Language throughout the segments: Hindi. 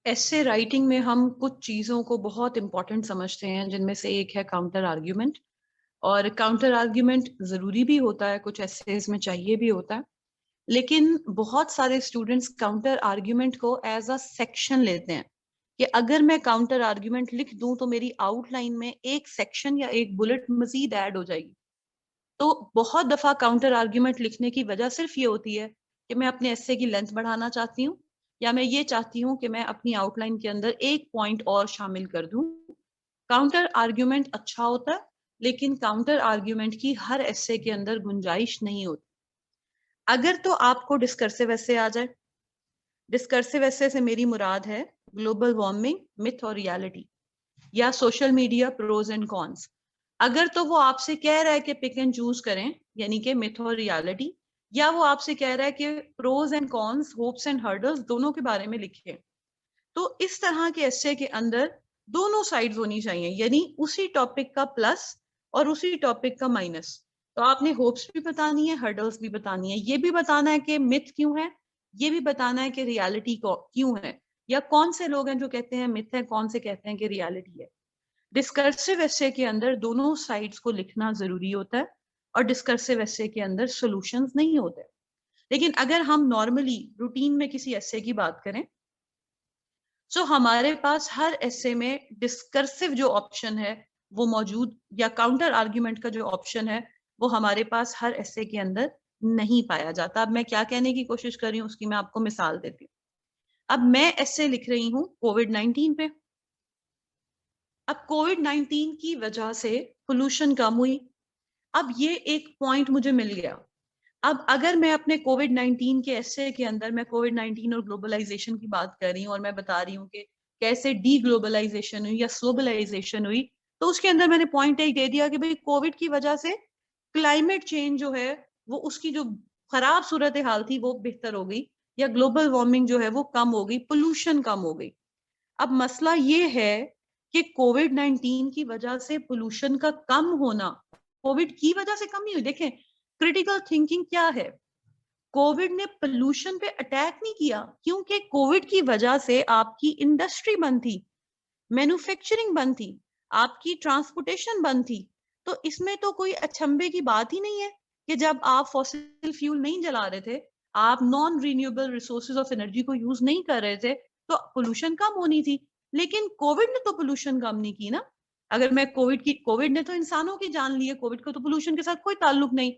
ऐसे राइटिंग में हम कुछ चीजों को बहुत इंपॉर्टेंट समझते हैं, जिनमें से एक है काउंटर आर्ग्यूमेंट। और काउंटर आर्ग्यूमेंट जरूरी भी होता है, कुछ एसेज में चाहिए भी होता है। लेकिन बहुत सारे स्टूडेंट्स काउंटर आर्ग्यूमेंट को एज अ सेक्शन लेते हैं कि अगर मैं काउंटर आर्ग्यूमेंट लिख दूं तो मेरी आउटलाइन में एक सेक्शन या एक बुलेट मजीद ऐड हो जाएगी। तो बहुत दफा काउंटर आर्ग्यूमेंट लिखने की वजह सिर्फ ये होती है कि मैं अपने एस्से की लेंथ बढ़ाना चाहती हूँ, या मैं ये चाहती हूँ कि मैं अपनी आउटलाइन के अंदर एक पॉइंट और शामिल कर दूं। काउंटर आर्ग्यूमेंट अच्छा होता है, लेकिन काउंटर आर्ग्यूमेंट की हर एस्से के अंदर गुंजाइश नहीं होती। अगर तो आपको डिस्कर्सिव एस्से आ जाए, डिस्कर्सिव एस्से से मेरी मुराद है ग्लोबल वार्मिंग, मिथ और रियलिटी, या social media pros and cons. अगर तो वो आपसे कह रहा है कि पिक एंड चूज करें, यानी कि मिथ और रियलिटी, या वो आपसे कह रहा है कि pros and cons, hopes and hurdles दोनों के बारे में लिखें, तो इस तरह के एस्से के अंदर दोनों साइड्स होनी चाहिए, यानी उसी टॉपिक का प्लस और उसी टॉपिक का माइनस। तो आपने होप्स भी बतानी है, हर्डल्स भी बतानी है, ये भी बताना है कि मिथ क्यों है, ये भी बताना है कि रियलिटी क्यों है, या कौन से लोग हैं जो कहते हैं मिथ है, कौन से कहते हैं कि रियलिटी है। डिस्कर्सिव एस्से के अंदर दोनों साइड्स को लिखना जरूरी होता है, और डिस्कर्सिव एस्से के अंदर सॉल्यूशंस नहीं होते। लेकिन अगर हम नॉर्मली रूटीन में किसी एस्से की बात करें, तो हमारे पास हर एस्से में डिस्कर्सिव जो ऑप्शन है वो मौजूद, या काउंटर आर्ग्यूमेंट का जो ऑप्शन है वो हमारे पास हर एस्से के अंदर नहीं पाया जाता। अब मैं क्या कहने की कोशिश कर रही हूँ उसकी मैं आपको मिसाल देती हूँ। अब मैं एस्से लिख रही हूँ कोविड-19 पे। अब कोविड-19 की वजह से पोल्यूशन कम हुई। अब ये एक पॉइंट मुझे मिल गया। अब अगर मैं अपने कोविड-19 के एस्से के अंदर मैं कोविड-19 और ग्लोबलाइजेशन की बात कर रही हूँ और मैं बता रही हूँ कि कैसे डी ग्लोबलाइजेशन हुई या ग्लोबलाइजेशन हुई, तो उसके अंदर मैंने पॉइंट एक दे दिया कि भाई कोविड की वजह से क्लाइमेट चेंज जो है वो, उसकी जो खराब सूरत हाल थी वो बेहतर हो गई, या ग्लोबल वार्मिंग जो है वो कम हो गई, पोल्यूशन कम हो गई। अब मसला ये है कि कोविड-19 की वजह से पोल्यूशन का कम होना कोविड की वजह से कम नहीं हुई। देखें, क्रिटिकल थिंकिंग क्या है। कोविड ने पोल्यूशन पे अटैक नहीं किया, क्योंकि कोविड की वजह से आपकी इंडस्ट्री बंद थी, मैन्युफैक्चरिंग बंद थी, आपकी ट्रांसपोर्टेशन बंद थी। तो इसमें तो कोई अचंभे की बात ही नहीं है कि जब आप फॉसिल फ्यूल नहीं जला रहे थे, आप non renewable resources of energy को यूज नहीं कर रहे थे, तो पोल्यूशन कम होनी थी। लेकिन कोविड ने तो पोल्यूशन कम नहीं की ना। अगर मैं कोविड ने तो इंसानों की जान ली है, कोविड का तो पोल्यूशन के साथ कोई ताल्लुक नहीं।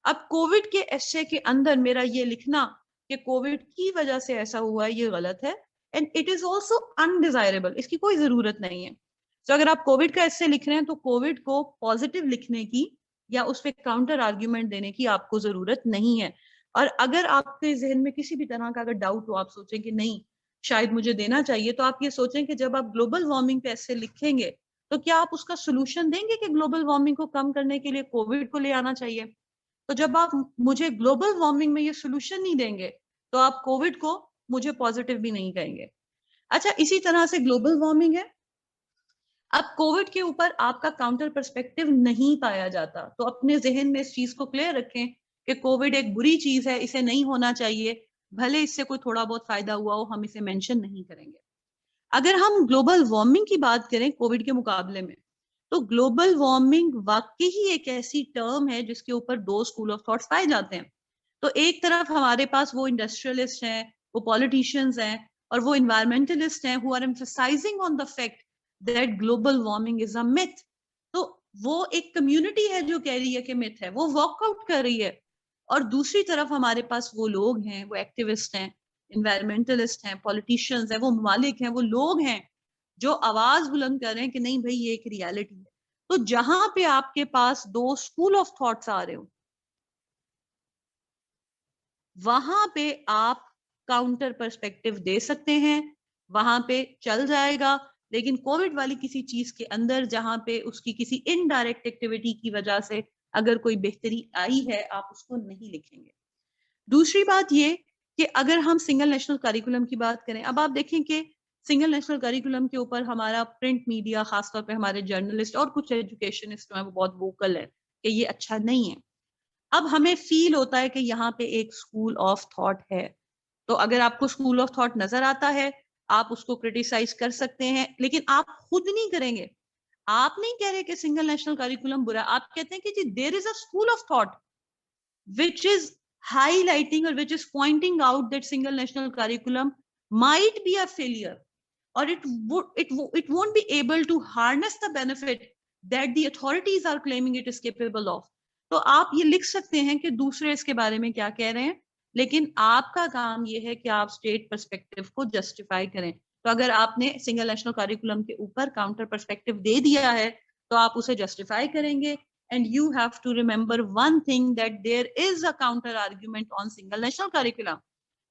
अब कोविड के एस्से के अंदर मेरा ये लिखना कि कोविड की वजह से ऐसा हुआ है, ये गलत है, and it is also undesirable, इसकी कोई जरूरत नहीं है। तो अगर आप कोविड का एस्से लिख रहे हैं तो कोविड को पॉजिटिव लिखने की या उस पर काउंटर आर्ग्यूमेंट देने की आपको जरूरत नहीं है। और अगर आपके जहन में किसी भी तरह का अगर डाउट हो, आप सोचें कि नहीं शायद मुझे देना चाहिए, तो आप ये सोचें कि जब आप ग्लोबल वार्मिंग पे एस्से लिखेंगे तो क्या आप उसका सोल्यूशन देंगे कि ग्लोबल वार्मिंग को कम करने के लिए कोविड को ले आना चाहिए। तो जब आप मुझे ग्लोबल वार्मिंग में ये सोल्यूशन नहीं देंगे, तो आप कोविड को मुझे पॉजिटिव भी नहीं कहेंगे। अच्छा, इसी तरह से ग्लोबल वार्मिंग है। अब कोविड के ऊपर आपका काउंटर पर्सपेक्टिव नहीं पाया जाता, तो अपने जहन में इस चीज को क्लियर रखें कि कोविड एक बुरी चीज है, इसे नहीं होना चाहिए, भले इससे कोई थोड़ा बहुत फायदा हुआ हो, हम इसे मेंशन नहीं करेंगे। अगर हम ग्लोबल वार्मिंग की बात करें कोविड के मुकाबले में, तो ग्लोबल वार्मिंग वाकई ही एक ऐसी टर्म है जिसके ऊपर दो स्कूल ऑफ थॉट्स पाए जाते हैं। तो एक तरफ हमारे पास वो इंडस्ट्रियलिस्ट हैं, वो पॉलिटिशियंस हैं, और वो इन्वायरमेंटलिस्ट हैं who are emphasizing on the fact that global warming is a myth. तो वो एक कम्युनिटी है जो कह रही है कि मिथ है, वो वॉकआउट कर रही है। और दूसरी तरफ हमारे पास वो लोग हैं, वो एक्टिविस्ट हैं, इन्वायरमेंटलिस्ट हैं, पॉलिटिशियंस हैं, वो ममालिक हैं, वो लोग हैं जो आवाज बुलंद कर रहे हैं कि नहीं भाई ये एक रियलिटी है। तो जहां पे आपके पास दो स्कूल ऑफ थॉट्स आ रहे हो, वहां पे आप काउंटर पर्सपेक्टिव दे सकते हैं, वहां पे चल जाएगा। लेकिन कोविड वाली किसी चीज के अंदर जहां पे उसकी किसी इनडायरेक्ट एक्टिविटी की वजह से अगर कोई बेहतरी आई है, आप उसको नहीं लिखेंगे। दूसरी बात ये कि अगर हम सिंगल नेशनल करिकुलम की बात करें, अब आप देखें कि सिंगल नेशनल करिकुलम के ऊपर हमारा प्रिंट मीडिया, खासतौर पे हमारे जर्नलिस्ट और कुछ एजुकेशनिस्ट हैं, वो बहुत वोकल है कि ये अच्छा नहीं है। अब हमें फील होता है कि यहाँ पे एक स्कूल ऑफ थॉट है। तो अगर आपको स्कूल ऑफ थॉट नजर आता है आप उसको क्रिटिसाइज कर सकते हैं, लेकिन आप खुद नहीं करेंगे। आप नहीं कह रहे कि सिंगल नेशनल करिकुलम बुरा, आप कहते हैं कि जी there is a school of thought which is highlighting or which is pointing out that single national curriculum might be a failure, or it won't be able to harness the benefit that the authorities are claiming it is capable of. तो आप ये लिख सकते हैं कि दूसरे इसके बारे में क्या कह रहे हैं, लेकिन आपका काम ये है कि आप स्टेट पर्सपेक्टिव को जस्टिफाई करें। तो अगर आपने सिंगल नेशनल करिकुलम के ऊपर काउंटर पर्सपेक्टिव दे दिया है तो आप उसे जस्टिफाई करेंगे। And you have to remember one thing, that there is a counter argument on single national curriculum.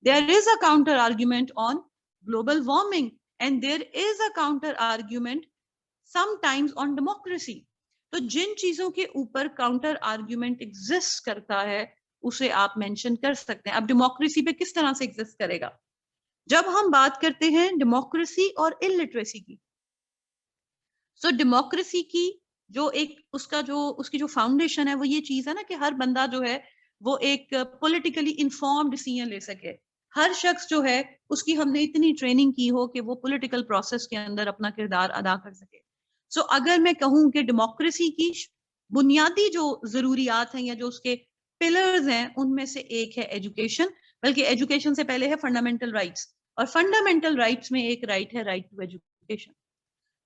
There is a counter argument on global warming, and there is a counter argument sometimes on democracy. तो जिन चीजों के ऊपर काउंटर आर्ग्यूमेंट एग्जिस्ट करता है उसे आप मेंशन कर सकते हैं। अब डेमोक्रेसी पे किस तरह से एग्जिस्ट करेगा? जब हम बात करते हैं डेमोक्रेसी और इलिटरेसी की, सो डेमोक्रेसी की जो एक उसकी जो फाउंडेशन है वो ये चीज है ना कि हर बंदा जो है वो एक पॉलिटिकली इन्फॉर्म्ड डिसीजन ले सके। हर शख्स जो है उसकी हमने इतनी ट्रेनिंग की हो कि वो पॉलिटिकल प्रोसेस के अंदर अपना किरदार अदा कर सके। सो अगर मैं कहूं कि डेमोक्रेसी की बुनियादी जो जरूरियात हैं या जो उसके पिलर्स हैं उनमें से एक है एजुकेशन, बल्कि एजुकेशन से पहले है फंडामेंटल राइट्स, और फंडामेंटल राइट्स में एक राइट है राइट टू एजुकेशन।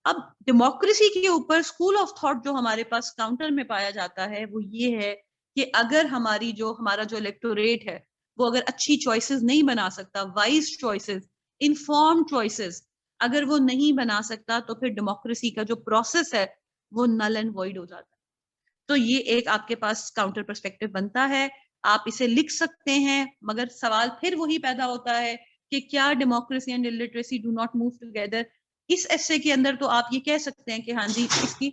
अब डेमोक्रेसी के ऊपर स्कूल ऑफ थॉट जो हमारे पास काउंटर में पाया जाता है वो ये है कि अगर हमारा जो इलेक्टोरेट है वो अगर अच्छी चॉइसेस नहीं बना सकता, वाइज चॉइसेस, इन्फॉर्म चॉइसेस अगर वो नहीं बना सकता, तो फिर डेमोक्रेसी का जो प्रोसेस है वो नल एंड वॉइड हो जाता है। तो ये एक आपके पास काउंटर पर्सपेक्टिव बनता है, आप इसे लिख सकते हैं, मगर सवाल फिर वही पैदा होता है कि क्या democracy and illiteracy do not move together. इस एसे के अंदर तो आप ये कह सकते हैं कि हाँ जी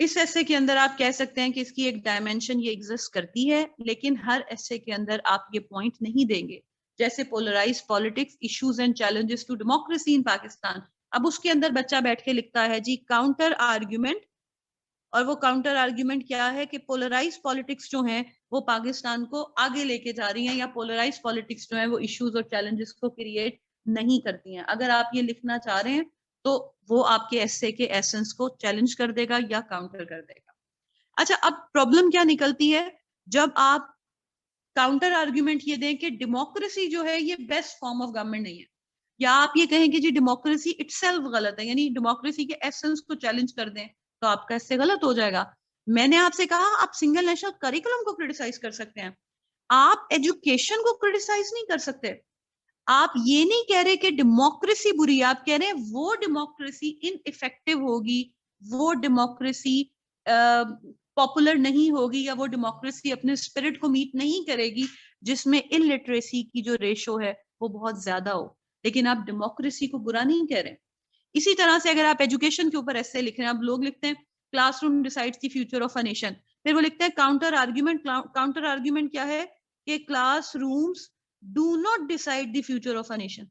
इस एसे के अंदर आप कह सकते हैं कि इसकी एक डायमेंशन ये एग्जिस्ट करती है, लेकिन हर एसे के अंदर आप ये पॉइंट नहीं देंगे। जैसे polarize politics, issues and challenges to democracy in Pakistan, अब उसके अंदर बच्चा बैठ के लिखता है जी काउंटर आर्ग्यूमेंट, और वो काउंटर आर्ग्यूमेंट क्या है कि पोलराइज पॉलिटिक्स जो है वो पाकिस्तान को आगे लेके जा रही हैं, या पोलराइज पॉलिटिक्स जो है वो इश्यूज और चैलेंजेस को क्रिएट नहीं करती हैं। अगर आप ये लिखना चाह रहे हैं तो वो आपके एसे के एसेंस को चैलेंज कर देगा या काउंटर कर देगा। अच्छा, अब प्रॉब्लम क्या निकलती है जब आप काउंटर आर्ग्यूमेंट ये दें कि डेमोक्रेसी जो है ये बेस्ट फॉर्म ऑफ गवर्नमेंट नहीं है, या आप ये कहें कि जी डेमोक्रेसी इटसेल्फ गलत है, यानी डेमोक्रेसी के एसेंस को चैलेंज कर दें, तो आपका इससे गलत हो जाएगा। मैंने आपसे कहा आप सिंगल नेशनल करिकुलम को क्रिटिसाइज कर सकते हैं, आप एजुकेशन को क्रिटिसाइज नहीं कर सकते। आप ये नहीं कह रहे कि डेमोक्रेसी बुरी है, आप कह रहे हैं वो डेमोक्रेसी इनइफेक्टिव होगी, वो डेमोक्रेसी पॉपुलर नहीं होगी, या वो डेमोक्रेसी अपने स्पिरिट को मीट नहीं करेगी जिसमें इलिटरेसी की जो रेशो है वो बहुत ज्यादा हो। लेकिन आप डेमोक्रेसी को बुरा नहीं कह रहे। इसी तरह से अगर आप एजुकेशन के ऊपर ऐसे लिख रहे हैं, अब लोग लिखते हैं classroom decides the future of a nation, फिर वो लिखते हैं काउंटर आर्ग्यूमेंट। काउंटर आर्ग्यूमेंट क्या है कि classrooms do not decide the future of a nation.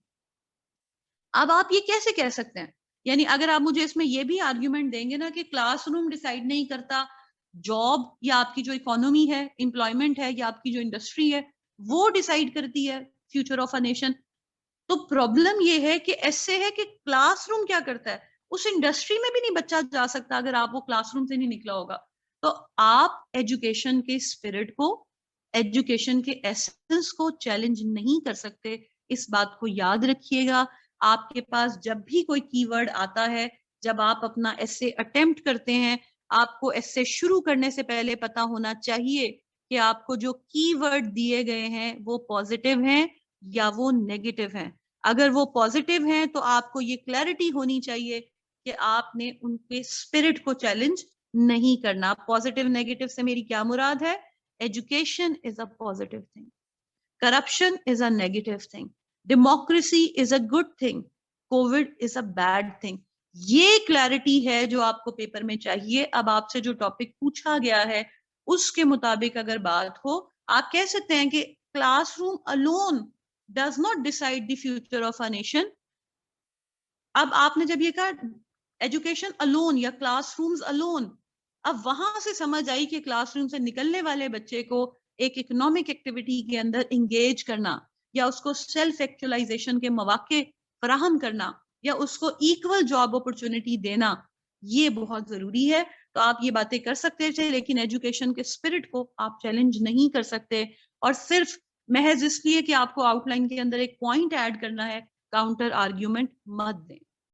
अब आप ये कैसे कह सकते हैं? यानी अगर आप मुझे इसमें ये भी आर्ग्यूमेंट देंगे ना कि क्लासरूम डिसाइड नहीं करता, जॉब या आपकी जो इकोनॉमी है, एम्प्लॉयमेंट है, या आपकी जो इंडस्ट्री है वो डिसाइड करती है फ्यूचर ऑफ अ नेशन, तो प्रॉब्लम ये है कि ऐसे है कि क्लासरूम क्या करता है, उस इंडस्ट्री में भी नहीं बच्चा जा सकता अगर आप वो क्लासरूम से नहीं निकला होगा। तो आप एजुकेशन के स्पिरिट को, एजुकेशन के एसेंस को चैलेंज नहीं कर सकते। इस बात को याद रखिएगा। आपके पास जब भी कोई कीवर्ड आता है, जब आप अपना ऐसे अटेम्प्ट करते हैं, आपको ऐसे शुरू करने से पहले पता होना चाहिए कि आपको जो कीवर्ड दिए गए हैं वो पॉजिटिव हैं या वो नेगेटिव हैं। अगर वो पॉजिटिव हैं तो आपको ये क्लैरिटी होनी चाहिए कि आपने उनके स्पिरिट को चैलेंज नहीं करना। पॉजिटिव नेगेटिव से मेरी क्या मुराद है? Education is a positive thing, corruption is a negative thing, democracy is a good thing, Covid is a bad thing. ये क्लैरिटी है जो आपको पेपर में चाहिए। अब आपसे जो टॉपिक पूछा गया है उसके मुताबिक अगर बात हो, आप कह सकते हैं कि classroom alone does not decide the future of a nation. अब आपने जब ये कहा एजुकेशन अलोन या क्लासरूम्स अलोन, अब वहां से समझ आई कि क्लासरूम से निकलने वाले बच्चे को एक इकोनॉमिक एक्टिविटी के अंदर इंगेज करना, या उसको सेल्फ एक्चुअलाइजेशन के मौके फराहम करना या उसको इक्वल जॉब अपॉर्चुनिटी देना, ये बहुत जरूरी है। तो आप ये बातें कर सकते थे, लेकिन एजुकेशन के स्पिरिट को आप चैलेंज नहीं कर सकते। और सिर्फ महज इसलिए कि आपको आउटलाइन के अंदर एक पॉइंट ऐड करना है, काउंटर आर्ग्यूमेंट मत दें।